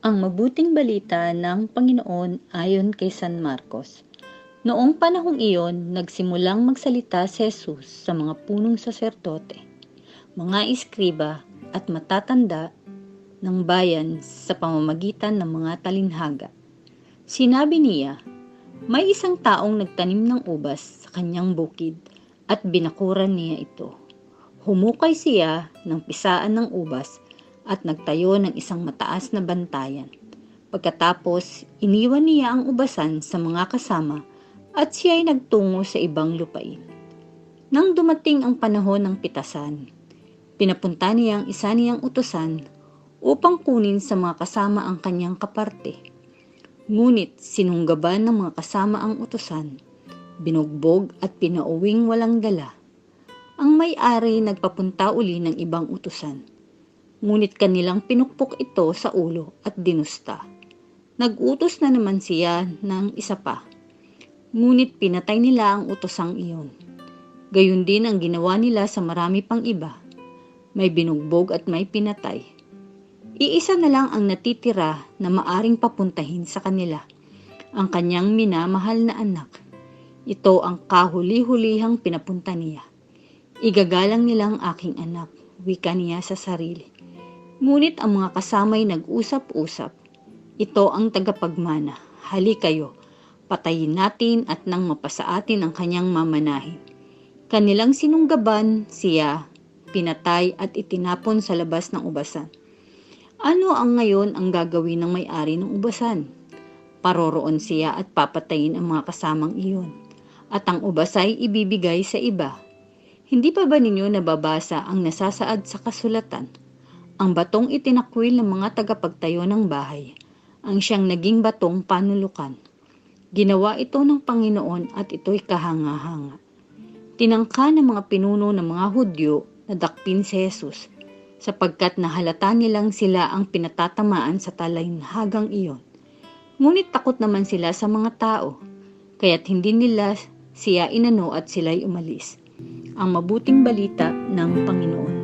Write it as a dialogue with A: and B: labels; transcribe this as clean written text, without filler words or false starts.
A: Ang mabuting balita ng Panginoon ayon kay San Marcos. Noong panahong iyon, nagsimulang magsalita si Jesus sa mga punong saserdote, mga iskriba at matatanda ng bayan sa pamamagitan ng mga talinhaga. Sinabi niya, may isang taong nagtanim ng ubas sa kanyang bukid at binakuran niya ito. Humukay siya ng pisaan ng ubas at nagtayo ng isang mataas na bantayan. Pagkatapos, iniwan niya ang ubasan sa mga kasama at siya ay nagtungo sa ibang lupain. Nang dumating ang panahon ng pitasan, pinapunta niya ang isa niyang utusan upang kunin sa mga kasama ang kanyang kaparte. Ngunit sinunggaban ng mga kasama ang utusan, binugbog at pinauwing walang dala. Ang may-ari nagpapunta uli ng ibang utusan. Ngunit kanilang pinukpok ito sa ulo at dinusta. Nag-utos na naman siya ng isa pa. Ngunit pinatay nila ang utosang iyon. Gayon din ang ginawa nila sa marami pang iba. May binugbog at may pinatay. Iisa na lang ang natitira na maaring papuntahin sa kanila, ang kanyang minamahal na anak. Ito ang kahuli-hulihang pinapunta niya. Igagalang nila ang aking anak, wika niya sa sarili. Ngunit ang mga kasama'y nag-usap-usap. Ito ang tagapagmana. Hali kayo, patayin natin at nang mapasa atin ang kanyang mamanahin. Kanilang sinunggaban siya, pinatay at itinapon sa labas ng ubasan. Ano ang ngayon ang gagawin ng may-ari ng ubasan? Paroroon siya at papatayin ang mga kasamang iyon. At ang ubas ay ibibigay sa iba. Hindi pa ba ninyo nababasa ang nasasaad sa kasulatan? Ang batong itinakwil ng mga tagapagtayo ng bahay, ang siyang naging batong panulukan. Ginawa ito ng Panginoon at ito'y kahanga-hanga. Tinangka ng mga pinuno ng mga Hudyo na dakpin si Jesus, sapagkat nahalata nilang sila ang pinatatamaan sa talinhagang iyon. Ngunit takot naman sila sa mga tao, kaya't hindi nila siya inano at sila'y umalis. Ang mabuting balita ng Panginoon.